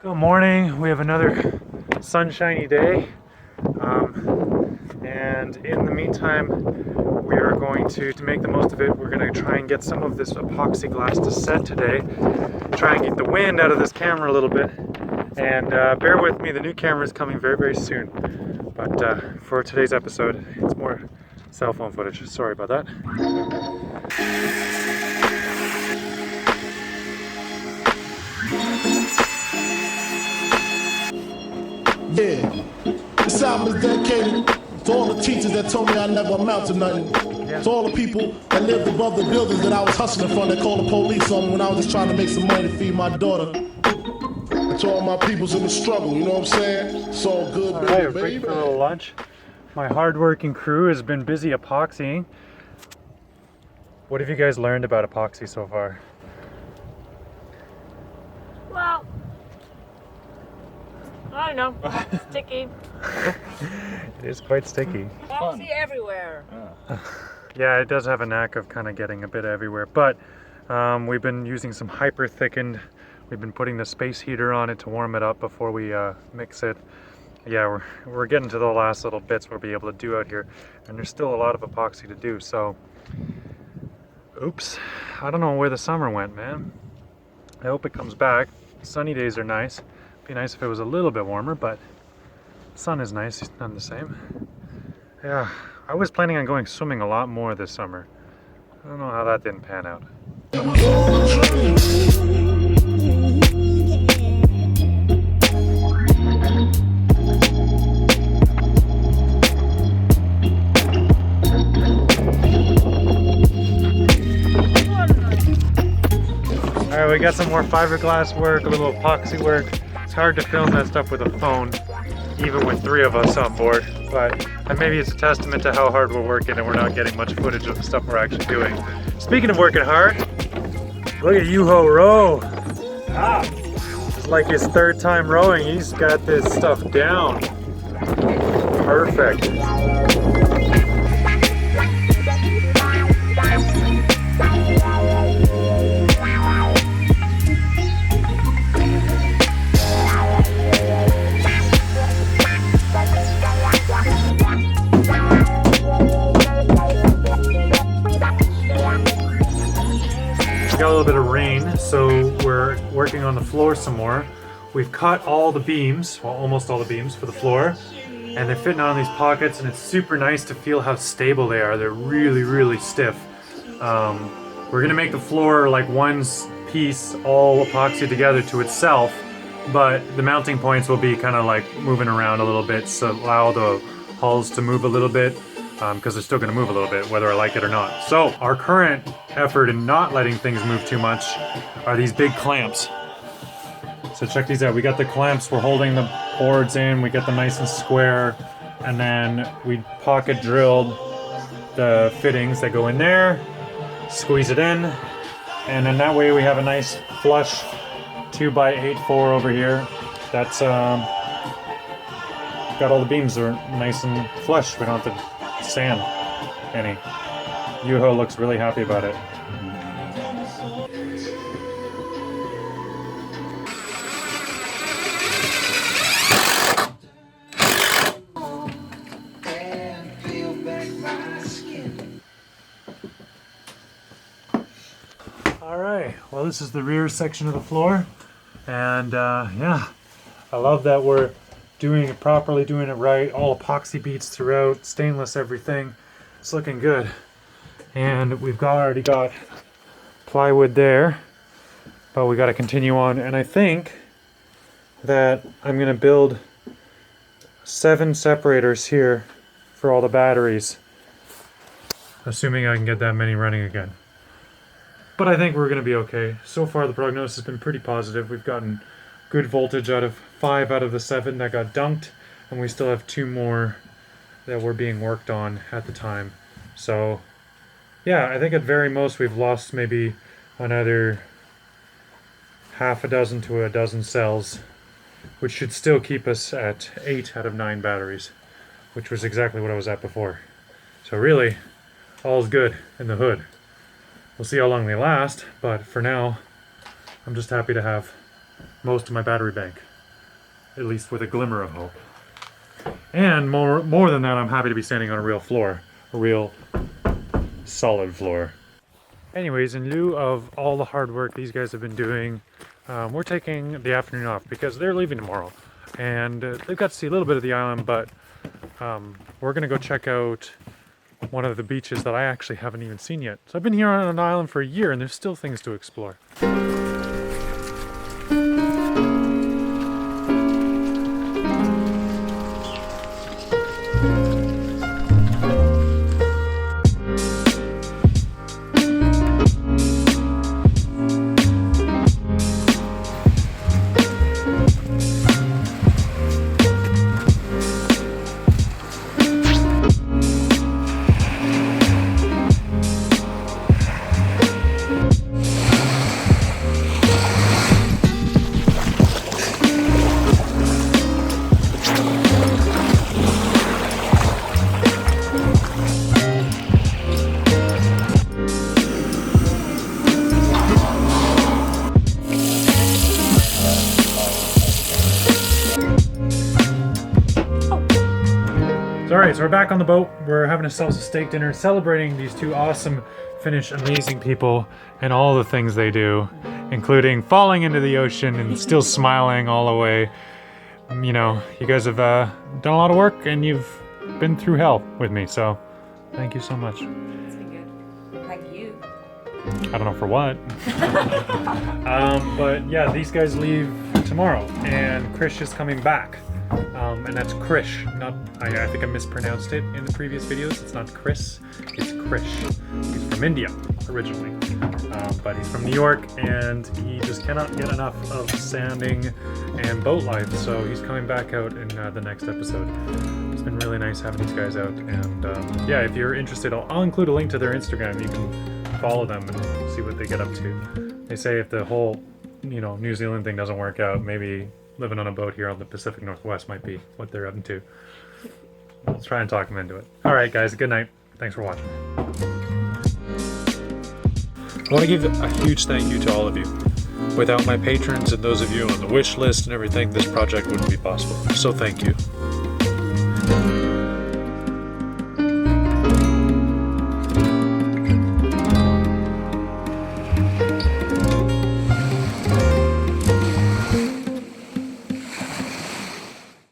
Good morning. We have another sunshiny day, and in the meantime we are going to make the most of it. We're going to try and get some of this epoxy glass to set today, try and get the wind out of this camera a little bit, and bear with me, the new camera is coming very soon, but for today's episode it's more cell phone footage. Sorry about that. Yeah, this album is dedicated to all the teachers that told me I never amount to nothing. To all the people that lived above the buildings that I was hustling from that called the police on me when I was just trying to make some money to feed my daughter. And to all my peoples in the struggle, you know what I'm saying? It's all good, All baby, right, break baby. for a little lunch. My hard-working crew has been busy epoxying. What have you guys learned about epoxy so far? Well, I don't know. Sticky. It is quite sticky. Epoxy everywhere. Yeah, it does have a knack of kind of getting a bit everywhere, but we've been using some hyper thickened. We've been putting the space heater on it to warm it up before we mix it. Yeah, we're getting to the last little bits we'll be able to do out here, and there's still a lot of epoxy to do, so oops, I don't know where the summer went, man. I hope it comes back. Sunny days are nice. Be nice if it was a little bit warmer, but sun is nice, it's none the same. Yeah, I was planning on going swimming a lot more this summer. I don't know how that didn't pan out. Alright, we got some more fiberglass work, a little epoxy work. It's hard to film that stuff with a phone, even with 3 of us on board, but maybe it's a testament to how hard we're working and we're not getting much footage of the stuff we're actually doing. Speaking of working hard, look at Yuho row. It's like his 3rd time rowing. He's got this stuff down. Perfect. Got a little bit of rain, so we're working on the floor some more. We've cut all the beams, well, almost all the beams for the floor, and they're fitting on these pockets, and it's super nice to feel how stable they are. They're really stiff. We're gonna make the floor like one piece, all epoxy together to itself, but the mounting points will be kind of like moving around a little bit to allow the hulls to move a little bit, because they're still going to move a little bit whether I like it or not. So our current effort in not letting things move too much are these big clamps. So check these out. We got the clamps, we're holding the boards in, we get them nice and square, and then we pocket drilled the fittings that go in there, squeeze it in, and then that way we have a nice flush 2x8-4 over here. That's got all the beams are nice and flush. We don't have to sand any. Yuho looks really happy about it. Alright, well, this is the rear section of the floor, and yeah, I love that we're doing it properly, doing it right, all epoxy beads throughout, stainless everything. It's looking good. And we've already got plywood there, but we got to continue on, and I think that I'm going to build 7 separators here for all the batteries, assuming I can get that many running again. But I think we're going to be okay. So far the prognosis has been pretty positive. We've gotten good voltage out of 5 out of the 7 that got dumped, and we still have 2 more that were being worked on at the time. So yeah, I think at very most we've lost maybe another half a dozen to a dozen cells, which should still keep us at 8 out of 9 batteries, which was exactly what I was at before. So really, all's good in the hood. We'll see how long they last, but for now, I'm just happy to have most of my battery bank, at least with a glimmer of hope. And more than that, I'm happy to be standing on a real floor, a real solid floor. Anyways, in lieu of all the hard work these guys have been doing, we're taking the afternoon off because they're leaving tomorrow. And they've got to see a little bit of the island, but we're going to go check out one of the beaches that I actually haven't even seen yet. So I've been here on an island for a year and there's still things to explore. Alright, so we're back on the boat. We're having ourselves a steak dinner, celebrating these two awesome Finnish amazing people and all the things they do, including falling into the ocean and still smiling all the way. You know, you guys have done a lot of work and you've been through hell with me, so thank you so much. It's been good. Like you. I don't know for what. But yeah, these guys leave tomorrow and Krish is coming back. And that's Krish, not, I think I mispronounced it in the previous videos. It's not Chris, it's Krish. He's from India originally, but he's from New York and he just cannot get enough of sanding and boat life, so he's coming back out in the next episode. It's been really nice having these guys out, and yeah, if you're interested, I'll include a link to their Instagram. You can follow them and see what they get up to. They say if the whole, you know, New Zealand thing doesn't work out, maybe living on a boat here on the Pacific Northwest might be what they're up to. Let's try and talk them into it. Alright guys, good night. Thanks for watching. I want to give a huge thank you to all of you. Without my patrons and those of you on the wish list and everything, this project wouldn't be possible. So thank you.